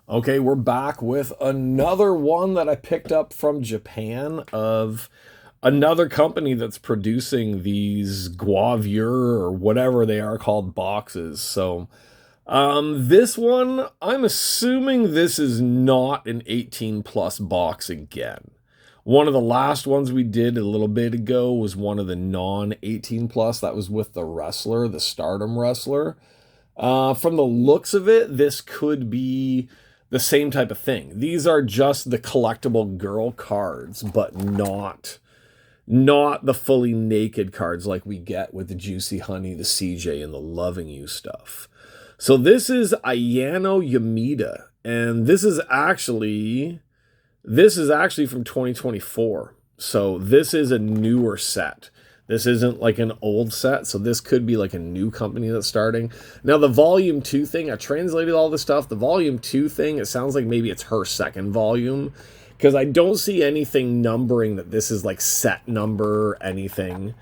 Okay, we're back with another one that I picked up from Japan of another company that's producing these Gravure or whatever they are called boxes. This one, I'm assuming this is not an 18 plus box again. One of the last ones we did a little bit ago was one of the non 18 plus. That was with the wrestler, the Stardom wrestler. From the looks of it, this could be the same type of thing. These are just the collectible girl cards, but not the fully naked cards like we get with the Juicy Honey, the CJ, and the Loving You stuff. So this is Ayano Yamida, and this is actually from 2024. So this is a newer set. This isn't like an old set, so this could be like a new company that's starting. Now, the Volume 2 thing, I translated all this stuff. The Volume 2 thing, it sounds like maybe it's her second volume, because I don't see anything numbering that this is like set number or anything.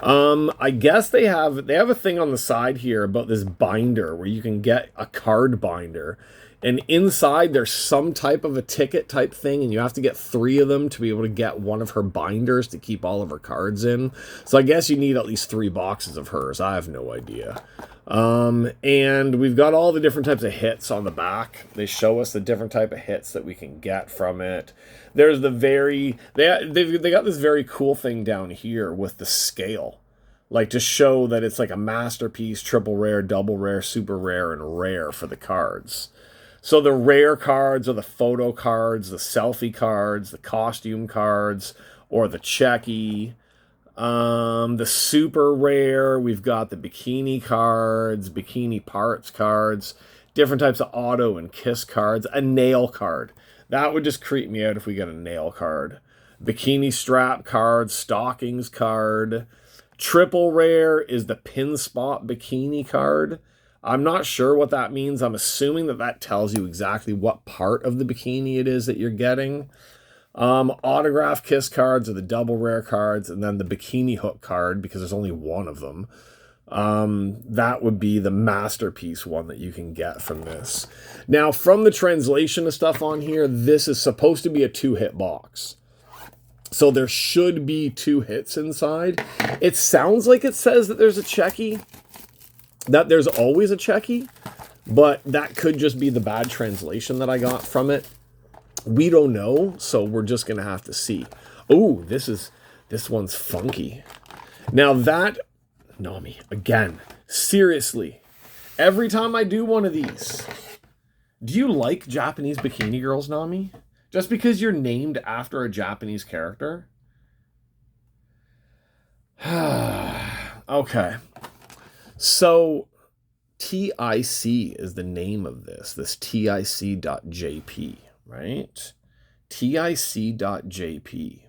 I guess they have a thing on the side here about this binder where you can get a card binder. And inside there's some type of a ticket type thing, and you have to get 3 of them to be able to get one of her binders to keep all of her cards in. So I guess you need at least 3 boxes of hers. I have no idea. And we've got all the different types of hits on the back. They show us the different type of hits that we can get from it. There's the they got this very cool thing down here with the scale, like to show that it's like a masterpiece, triple rare, double rare, super rare, and rare for the cards. So the rare cards are the photo cards, the selfie cards, the costume cards, or the checky. The super rare, we've got the bikini cards, bikini parts cards, different types of auto and kiss cards, a nail card. That would just creep me out if we get a nail card. Bikini strap card, stockings card. Triple rare is the pin spot bikini card. I'm not sure what that means. I'm assuming that tells you exactly what part of the bikini it is that you're getting. Autograph kiss cards are the double rare cards, and then the bikini hook card, because there's only one of them. That would be the masterpiece one that you can get from this. Now, from the translation of stuff on here, this is supposed to be a 2-hit box. So there should be 2 hits inside. It sounds like it says that there's a checky, that there's always a checky, but that could just be the bad translation that I got from it. We don't know, so we're just gonna have to see. Oh, this one's funky. Now that, Nami, again, seriously, every time I do one of these, do you like Japanese bikini girls, Nami? Just because you're named after a Japanese character? Okay. So, TIC is the name of this TIC.jp, right? TIC.jp.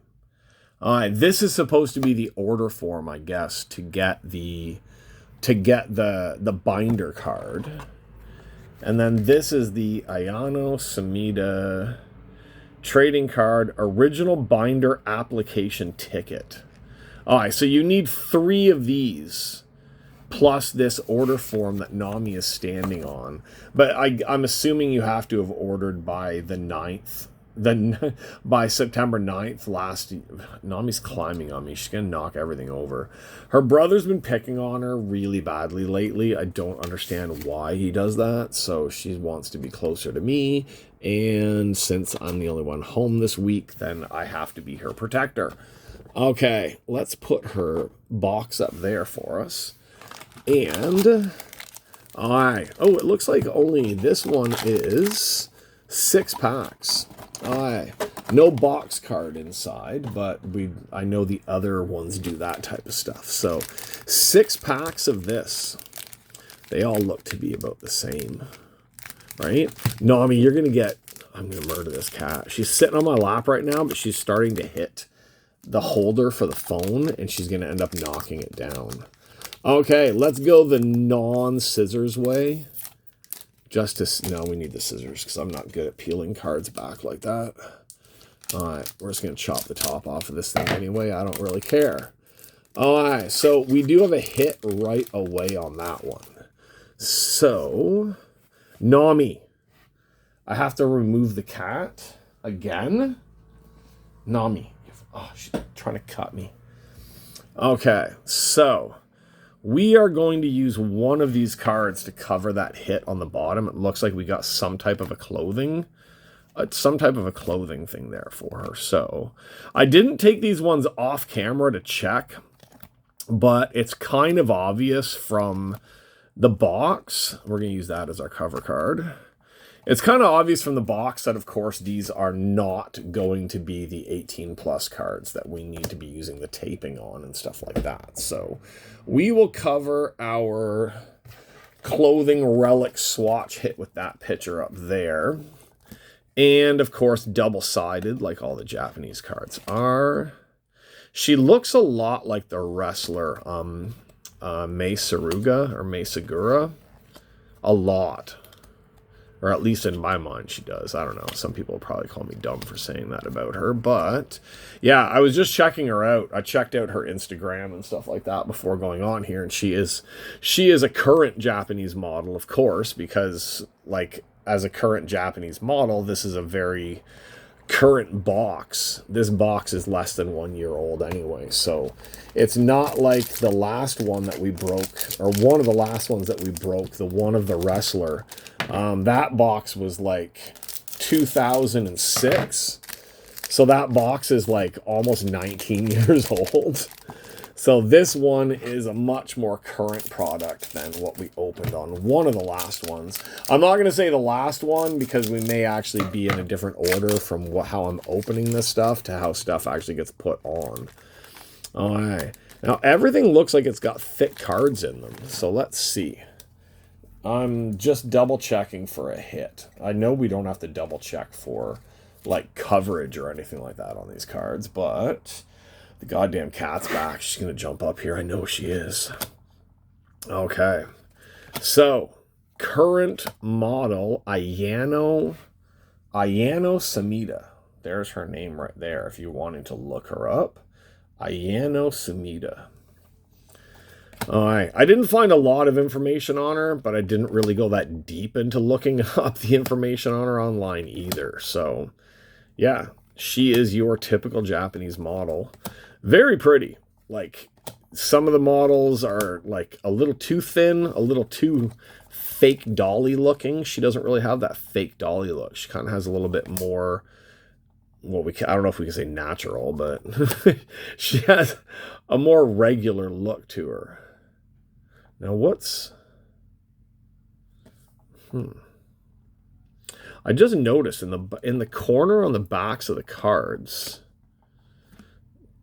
All right, this is supposed to be the order form, I guess, to get the binder card. And then this is the Ayano Sumida trading card original binder application ticket. All right, so you need 3 of these plus this order form that Nami is standing on. But I'm assuming you have to have ordered by the 9th. Then by September 9th Nami's climbing on me. She's going to knock everything over. Her brother's been picking on her really badly lately. I don't understand why he does that. So she wants to be closer to me. And since I'm the only one home this week, then I have to be her protector. Okay, let's put her box up there for us. And, alright. Oh, it looks like only this one is 6 packs. Alright. No box card inside, but I know the other ones do that type of stuff. So, 6 packs of this. They all look to be about the same. Right? Nami, you're going to get... I'm going to murder this cat. She's sitting on my lap right now, but she's starting to hit the holder for the phone, and she's going to end up knocking it down. Okay, let's go the non-scissors way. No, we need the scissors because I'm not good at peeling cards back like that. Alright, we're just going to chop the top off of this thing anyway. I don't really care. Alright, so we do have a hit right away on that one. So, Nami, I have to remove the cat again. Nami. Oh, she's trying to cut me. Okay, so we are going to use one of these cards to cover that hit on the bottom. It looks like we got some type of a clothing thing there for her. So I didn't take these ones off camera to check, but it's kind of obvious from the box. We're going to use that as our cover card. It's kind of obvious from the box that, of course, these are not going to be the 18 plus cards that we need to be using the taping on and stuff like that. So we will cover our clothing relic swatch hit with that picture up there. And, of course, double-sided, like all the Japanese cards are. She looks a lot like the wrestler Mei Suruga or Mei Segura. A lot. Or at least in my mind she does. I don't know. Some people will probably call me dumb for saying that about her. But, yeah, I was just checking her out. I checked out her Instagram and stuff like that before going on here. And she is a current Japanese model, of course, because, like, as a current Japanese model, this is a very current box. This box is less than 1 year old anyway. So it's not like the last one that we broke, or one of the last ones that we broke, the one of the wrestler. That box was like 2006. So that box is like almost 19 years old. So this one is a much more current product than what we opened on one of the last ones. I'm not going to say the last one because we may actually be in a different order from how I'm opening this stuff to how stuff actually gets put on. All right. Now everything looks like it's got thick cards in them. So let's see. I'm just double checking for a hit. I know we don't have to double check for like coverage or anything like that on these cards, but the goddamn cat's back. She's going to jump up here. I know she is. Okay. So, current model, Ayano Sumida. There's her name right there if you're wanting to look her up. Ayano Sumida. All right. I didn't find a lot of information on her, but I didn't really go that deep into looking up the information on her online either. So, yeah, she is your typical Japanese model. Very pretty. Like, some of the models are like a little too thin, a little too fake dolly looking. She doesn't really have that fake dolly look. She kind of has a little bit more, I don't know if we can say natural, but she has a more regular look to her. Now I just noticed in the corner on the backs of the cards,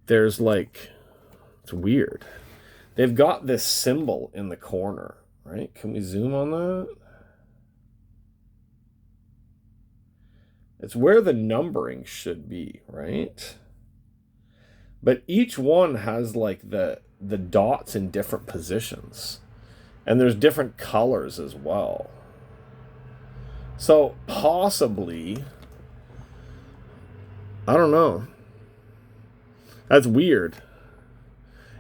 there's like, it's weird. They've got this symbol in the corner, right? Can we zoom on that? It's where the numbering should be, right? But each one has like the dots in different positions. And there's different colors as well. So possibly, I don't know. That's weird.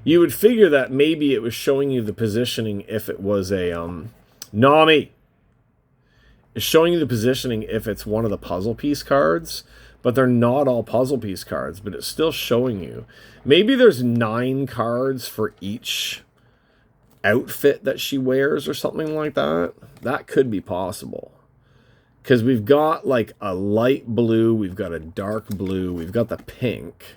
You would figure that maybe it was showing you the positioning if it was a Nami. It's showing you the positioning if it's one of the puzzle piece cards, but they're not all puzzle piece cards, but it's still showing you. Maybe there's 9 cards for each outfit that she wears or something like that. That could be possible. Because we've got like a light blue, we've got a dark blue, we've got the pink.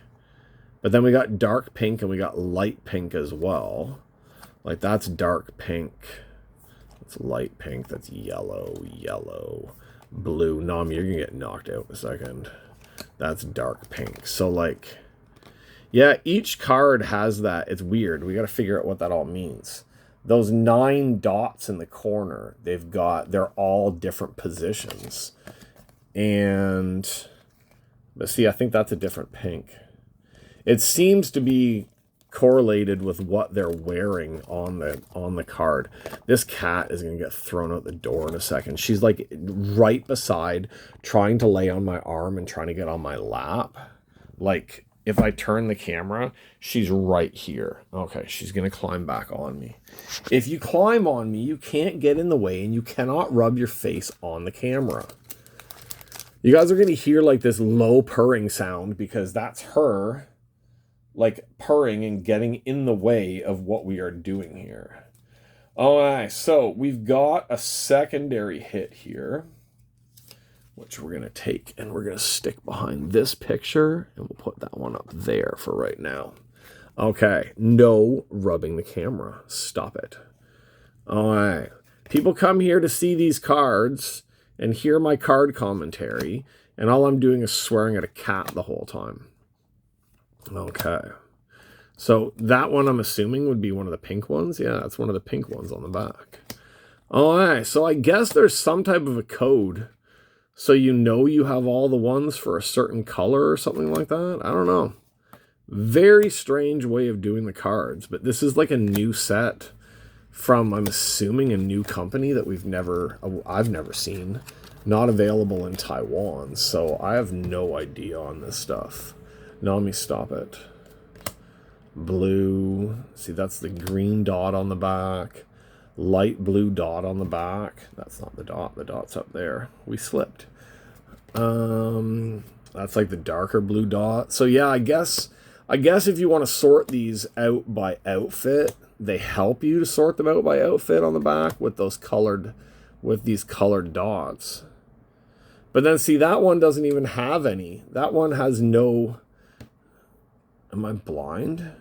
But then we got dark pink and we got light pink as well. Like that's dark pink. That's light pink. That's yellow, blue. Nami, you're going to get knocked out in a second. That's dark pink. So like, yeah, each card has that. It's weird. We got to figure out what that all means. Those 9 dots in the corner, they're all different positions. But see, I think that's a different pink. It seems to be correlated with what they're wearing on the card. This cat is going to get thrown out the door in a second. She's like right beside, trying to lay on my arm and trying to get on my lap. Like, if I turn the camera, she's right here. Okay, she's going to climb back on me. If you climb on me, you can't get in the way and you cannot rub your face on the camera. You guys are going to hear like this low purring sound because that's her like purring and getting in the way of what we are doing here. All right, so we've got a secondary hit here, which we're going to take and we're going to stick behind this picture, and we'll put that one up there for right now. Okay, no rubbing the camera. Stop it. All right. People come here to see these cards and hear my card commentary, and all I'm doing is swearing at a cat the whole time. Okay. So that one I'm assuming would be one of the pink ones. Yeah, that's one of the pink ones on the back. All right, so I guess there's some type of a code so you know you have all the ones for a certain color or something like that. I don't know. Very strange way of doing the cards, but this is like a new set from, I'm assuming, a new company that I've never seen. Not available in Taiwan, so I have no idea on this stuff. Nami, stop it. Blue. See, that's the green dot on the back. Light blue dot on the back. That's not the dot. The dot's up there. We slipped. That's like the darker blue dot. So yeah, I guess if you want to sort these out by outfit, they help you to sort them out by outfit on the back with these colored dots. But then see, that one doesn't even have any. That one has no... Am I blind?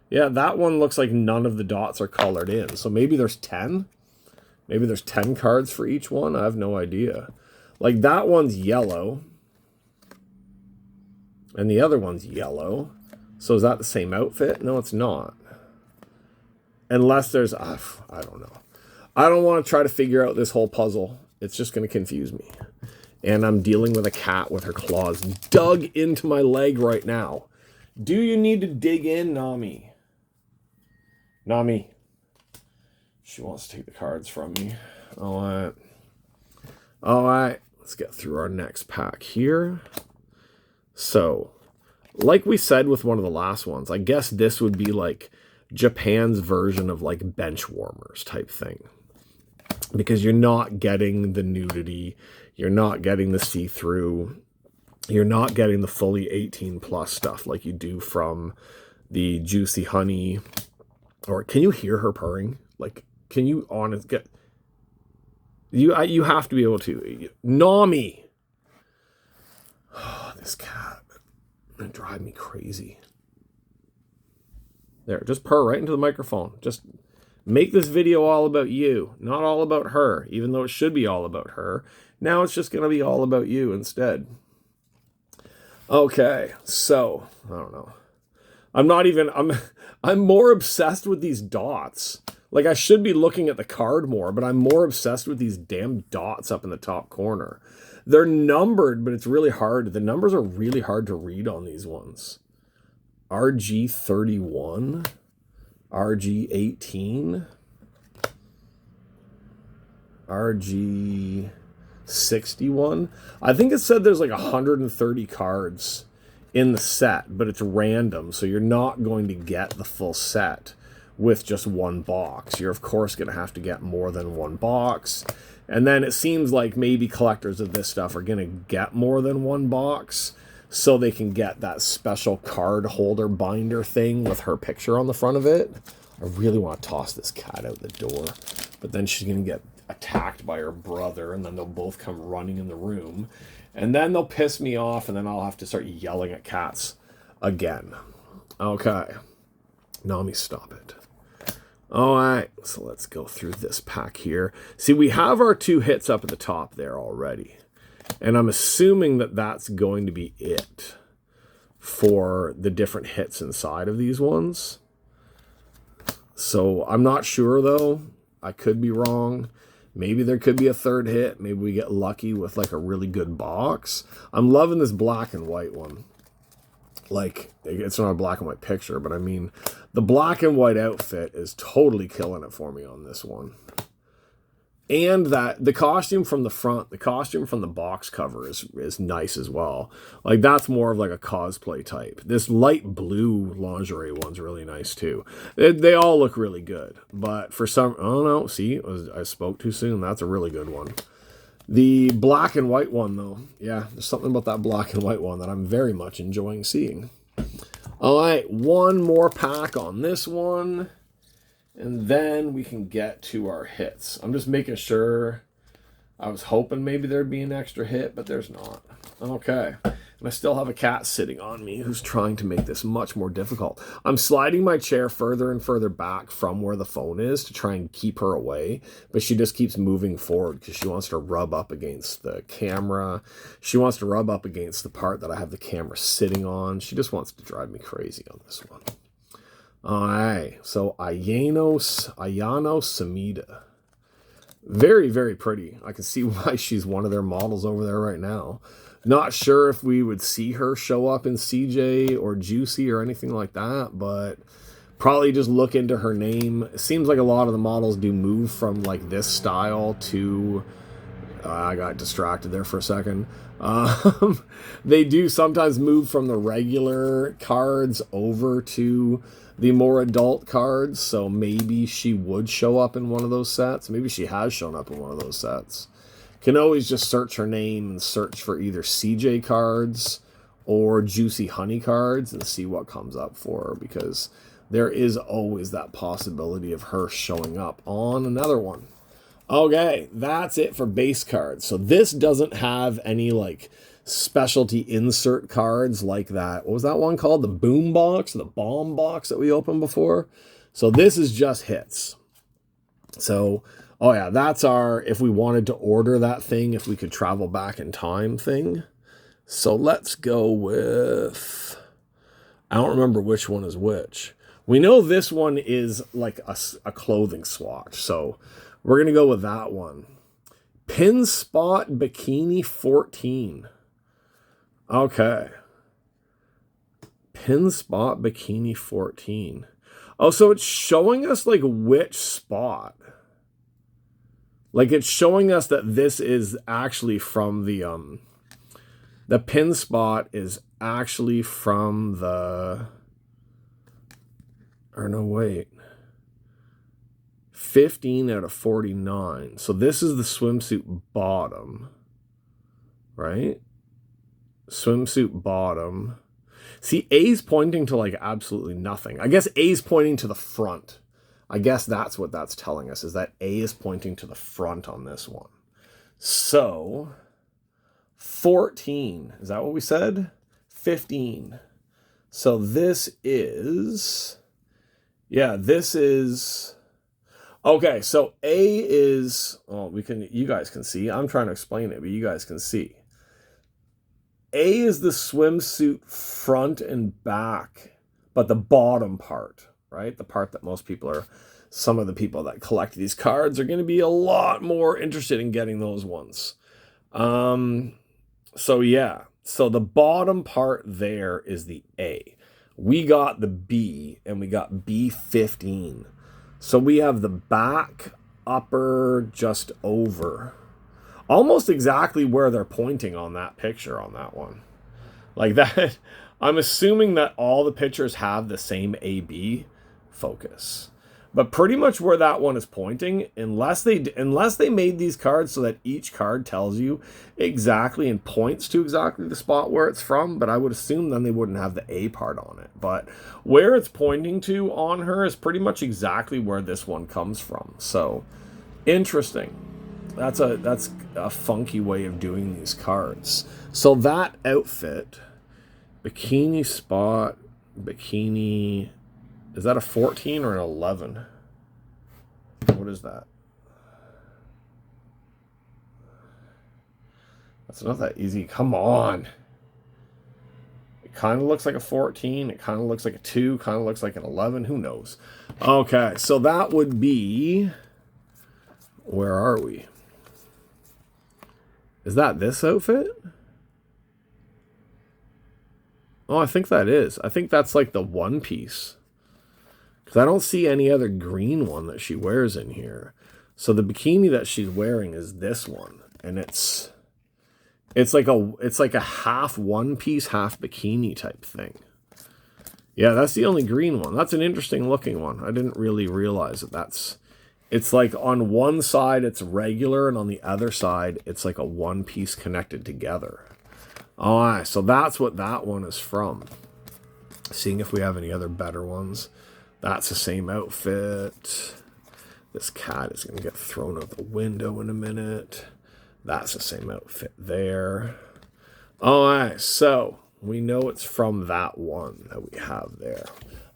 Yeah, that one looks like none of the dots are colored in. So maybe there's 10? Maybe there's 10 cards for each one? I have no idea. Like, that one's yellow. And the other one's yellow. So is that the same outfit? No, it's not. Unless there's... I don't know. I don't want to try to figure out this whole puzzle. It's just going to confuse me. And I'm dealing with a cat with her claws dug into my leg right now. Do you need to dig in, Nami? Nami. She wants to take the cards from me. All right. All right. Let's get through our next pack here. So, like we said with one of the last ones, I guess this would be like Japan's version of like bench warmers type thing. Because you're not getting the nudity. You're not getting the see-through. You're not getting the fully 18 plus stuff like you do from the Juicy Honey. Or can you hear her purring? Like, can you honest get... You have to be able to. Nami! Oh, this cat. It drives me crazy. There, just purr right into the microphone. Just make this video all about you, not all about her, even though it should be all about her. Now it's just going to be all about you instead. Okay, so, I don't know. I'm more obsessed with these dots. Like, I should be looking at the card more, but I'm more obsessed with these damn dots up in the top corner. They're numbered, but it's really hard. The numbers are really hard to read on these ones. RG31, RG18, RG61. I think it said there's like 130 cards in the set, but it's random, so you're not going to get the full set with just one box. You're of course going to have to get more than one box. And then it seems like maybe collectors of this stuff are going to get more than one box so they can get that special card holder binder thing with her picture on the front of it. I really want to toss this cat out the door, but then she's going to get attacked by her brother, and then they'll both come running in the room, and then they'll piss me off, and then I'll have to start yelling at cats again. Okay. Nami, stop it. All right, so let's go through this pack here. See, we have our two hits up at the top there already. And I'm assuming that that's going to be it for the different hits inside of these ones. So I'm not sure, though. I could be wrong. Maybe there could be a third hit. Maybe we get lucky with like a really good box. I'm loving this black and white one. Like, it's not a black and white picture, but I mean, the black and white outfit is totally killing it for me on this one. And that the costume from the front, the costume from the box cover is nice as well. Like, that's more of like a cosplay type. This light blue lingerie one's really nice too. They all look really good. But for some, oh no, see, I spoke too soon. That's a really good one. The black and white one, though. Yeah, there's something about that black and white one that I'm very much enjoying seeing. All right, one more pack on this one. And then we can get to our hits. I'm just making sure. I was hoping maybe there'd be an extra hit, but there's not. Okay. And I still have a cat sitting on me who's trying to make this much more difficult. I'm sliding my chair further and further back from where the phone is to try and keep her away, but she just keeps moving forward because she wants to rub up against the camera. She wants to rub up against the part that I have the camera sitting on. She just wants to drive me crazy on this one. All right, so Ayano Sumida. Very, very pretty. I can see why she's one of their models over there right now. Not sure if we would see her show up in CJ or Juicy or anything like that, but probably just look into her name. It seems like a lot of the models do move from like this style to... I got distracted there for a second. They do sometimes move from the regular cards over to the more adult cards, so maybe she would show up in one of those sets. Maybe she has shown up in one of those sets. Can always just search her name and search for either CJ cards or Juicy Honey cards and see what comes up for her, because there is always that possibility of her showing up on another one. Okay, that's it for base cards. So this doesn't have any like specialty insert cards like that. What was that one called? The boom box, the bomb box that we opened before. So this is just hits. So, oh yeah, that's our, if we wanted to order that thing, if we could travel back in time thing. So let's go with, I don't remember which one is which. We know this one is like a clothing swatch. So we're going to go with that one. Pin Spot Bikini 14. Okay. Pin Spot Bikini 14. Oh, so it's showing us like which spot. Like it's showing us that this is actually from the pin spot is actually from the, or no, wait. 15 out of 49. So this is the swimsuit bottom, right? Swimsuit bottom. See, A's pointing to like absolutely nothing. I guess A's pointing to the front. I guess that's what that's telling us, is that A is pointing to the front on this one. So 14, is that what we said? 15. So this is, yeah, this is, okay, so A is, oh, you guys can see. I'm trying to explain it, but you guys can see. A is the swimsuit front and back, but the bottom part, right? The part that most people are, some of the people that collect these cards are going to be a lot more interested in getting those ones. So yeah, so the bottom part there is the A. We got the B, and we got B15. So we have the back, upper, just over. Almost exactly where they're pointing on that picture on that one. Like that, I'm assuming that all the pictures have the same A-B focus. But pretty much where that one is pointing, unless they made these cards so that each card tells you exactly and points to exactly the spot where it's from, but I would assume then they wouldn't have the A part on it. But where it's pointing to on her is pretty much exactly where this one comes from. So, interesting. That's a funky way of doing these cards. So that outfit, bikini spot, bikini, is that a 14 or an 11? What is that? That's not that easy. Come on. It kind of looks like a 14. It kind of looks like a 2. Kind of looks like an 11. Who knows? Okay, so that would be... Where are we? Is that this outfit? Oh, I think that is. I think that's like the one piece. Because I don't see any other green one that she wears in here. So the bikini that she's wearing is this one. And it's like a half one piece, half bikini type thing. Yeah, that's the only green one. That's an interesting looking one. I didn't really realize that that's It's like on one side it's regular, and on the other side it's like a one piece connected together. All right, so that's what that one is from. Seeing if we have any other better ones. That's the same outfit. This cat is going to get thrown out the window in a minute. That's the same outfit there. All right, so we know it's from that one that we have there.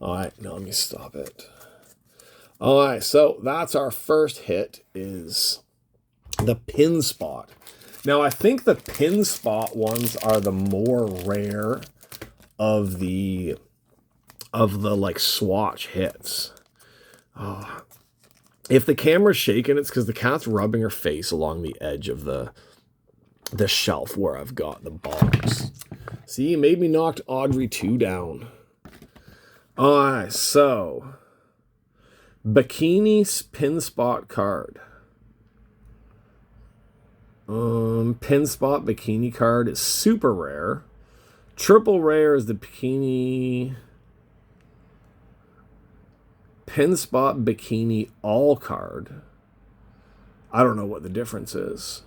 All right, now let me stop it. All right, so that's our first hit, is the pin spot. Now, I think the pin spot ones are the more rare of the like swatch hits. Oh, if the camera's shaking, it's because the cat's rubbing her face along the edge of the shelf where I've got the box. See, you made me knock Audrey 2 down. All right, so bikini pin spot card. Pin spot bikini card is super rare. Triple rare is the bikini pin spot bikini all card. I don't know what the difference is.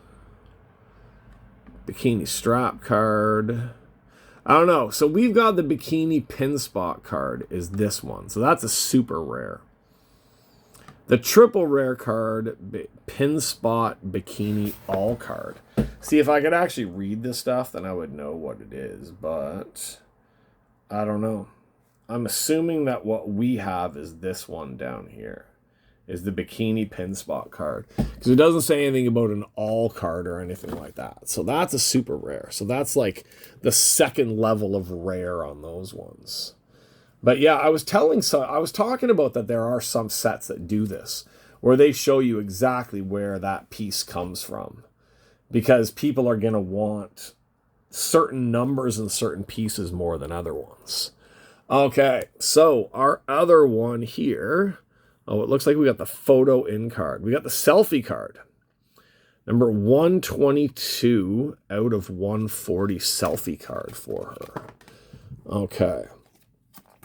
Bikini strap card. I don't know. So we've got the bikini pin spot card is this one. So that's a super rare. The triple rare card, pin spot bikini all card. See, if I could actually read this stuff, then I would know what it is. But I don't know. I'm assuming that what we have is this one down here, is the bikini pin spot card, because it doesn't say anything about an all card or anything like that. So that's a super rare. So that's like the second level of rare on those ones. But yeah, I was talking about that there are some sets that do this, where they show you exactly where that piece comes from, because people are going to want certain numbers and certain pieces more than other ones. Okay, so our other one here, oh, it looks like we got the photo in card. We got the selfie card. Number 122 out of 140 selfie card for her. Okay.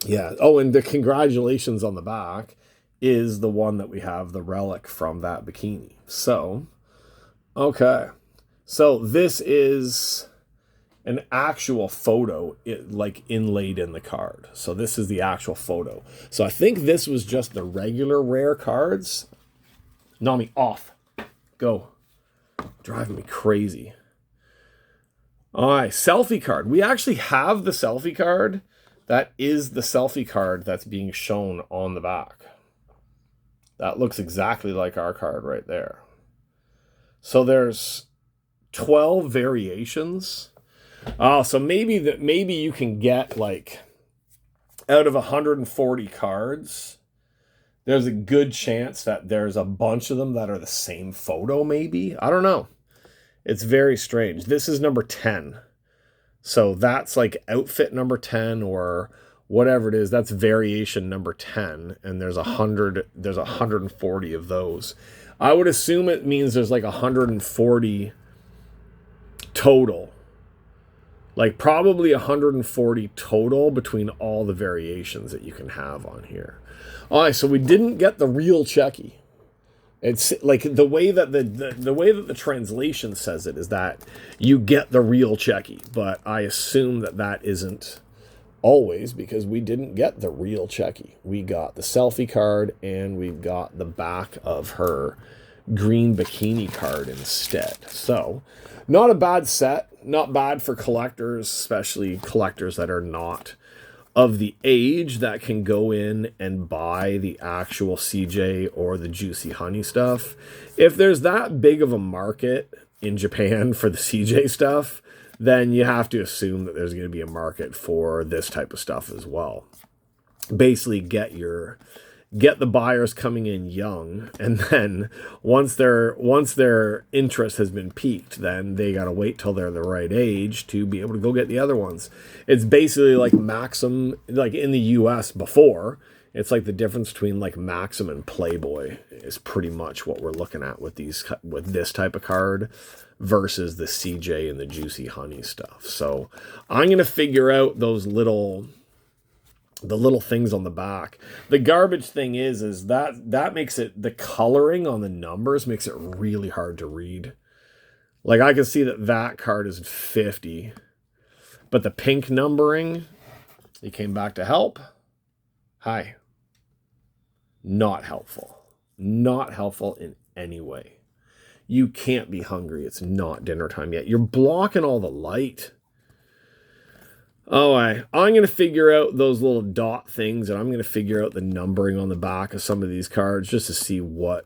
Yeah. Oh, and the congratulations on the back is the one that we have, the relic from that bikini. So, okay. So this is an actual photo, like inlaid in the card. So this is the actual photo. So I think this was just the regular rare cards. Nami, off. Go. Driving me crazy. All right, selfie card. We actually have the selfie card. That is the selfie card that's being shown on the back. That looks exactly like our card right there. So there's 12 variations. Oh, so maybe you can get, like, out of 140 cards, there's a good chance that there's a bunch of them that are the same photo, maybe. I don't know. It's very strange. This is number 10. So that's like outfit number 10 or whatever it is. That's variation number 10. And there's 140 of those. I would assume it means there's like 140 total. Like probably 140 total between all the variations that you can have on here. All right, so we didn't get the real Chucky. It's like the way that the translation says it is that you get the real Chucky, but I assume that isn't always, because we didn't get the real Chucky. We got the selfie card and we've got the back of her green bikini card instead. So not a bad set. Not bad for collectors, especially collectors that are not of the age that can go in and buy the actual CJ or the Juicy Honey stuff. If there's that big of a market in Japan for the CJ stuff, then you have to assume that there's going to be a market for this type of stuff as well. Basically get the buyers coming in young, and then once their interest has been piqued, then they got to wait till they're the right age to be able to go get the other ones. It's basically like Maxim, like in the US before. It's like the difference between like Maxim and Playboy is pretty much what we're looking at with this type of card versus the CJ and the Juicy Honey stuff. So I'm going to figure out those little the little things on the back. The garbage thing is that makes it, the coloring on the numbers makes it really hard to read. Like I can see that card is 50, but the pink numbering, he came back to help. Hi. Not helpful. Not helpful in any way. You can't be hungry. It's not dinner time yet. You're blocking all the light. Oh, I'm going to figure out those little dot things, and I'm going to figure out the numbering on the back of some of these cards just to see what,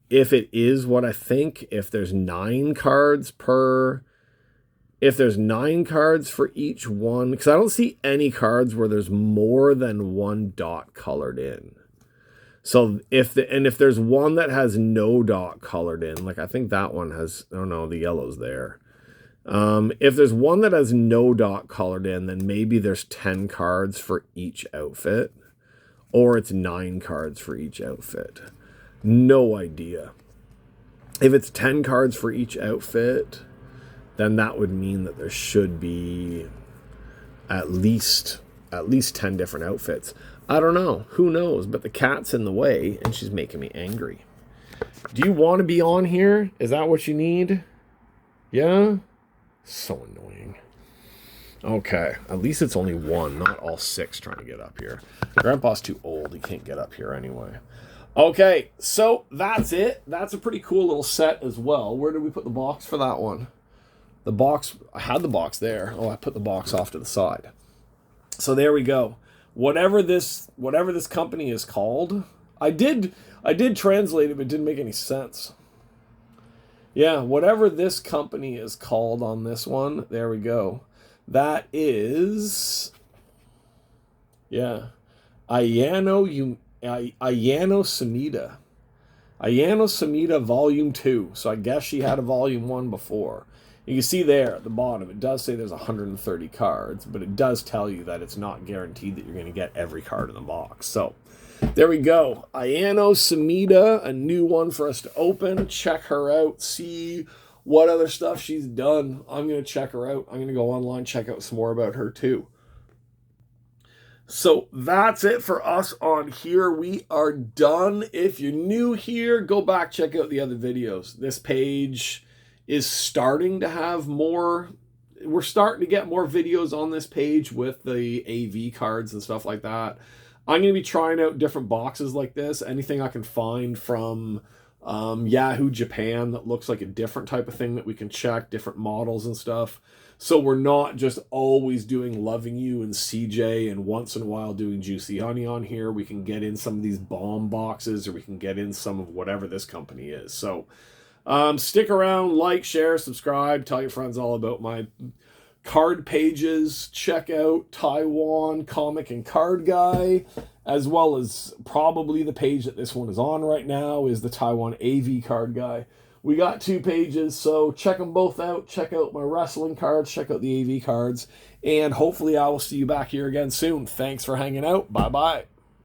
if it is what I think, if there's 9 cards for each one, because I don't see any cards where there's more than 1 dot colored in. So if there's one that has no dot colored in, like I think that one has, oh no, the yellow's there. If there's one that has no dot colored in, then maybe there's 10 cards for each outfit, or it's 9 cards for each outfit. No idea. If it's 10 cards for each outfit, then that would mean that there should be at least 10 different outfits. I don't know. Who knows? But the cat's in the way, and she's making me angry. Do you want to be on here? Is that what you need? Yeah? So annoying. Okay. At least it's only 1, not all 6 trying to get up here. Grandpa's too old. He can't get up here anyway. Okay. So that's it. That's a pretty cool little set as well. Where did we put the box for that one? The box, I had the box there. Oh, I put the box off to the side. So there we go. Whatever this company is called, I did translate it, but it didn't make any sense. Yeah, whatever this company is called on this one, there we go. That is, yeah, Ayano Sumida. Ayano Sumida Volume 2. So I guess she had a Volume 1 before. You can see there at the bottom, it does say there's 130 cards, but it does tell you that it's not guaranteed that you're going to get every card in the box. So there we go. Ayano Sumida, a new one for us to open. Check her out. See what other stuff she's done. I'm going to check her out. I'm going to go online, check out some more about her too. So that's it for us on here. We are done. If you're new here, go back, check out the other videos. This page is starting to have more. We're starting to get more videos on this page with the AV cards and stuff like that. I'm going to be trying out different boxes like this. Anything I can find from Yahoo Japan that looks like a different type of thing that we can check, different models and stuff. So we're not just always doing Loving You and CJ and once in a while doing Juicy Honey on here. We can get in some of these bomb boxes, or we can get in some of whatever this company is. So stick around, like, share, subscribe, tell your friends all about my card pages. Check out Taiwan Comic and Card Guy, as well as probably the page that this one is on right now is the Taiwan AV Card Guy. We got 2 pages, so check them both out. Check out my wrestling cards, check out the AV cards, and hopefully I will see you back here again soon. Thanks for hanging out. Bye-bye.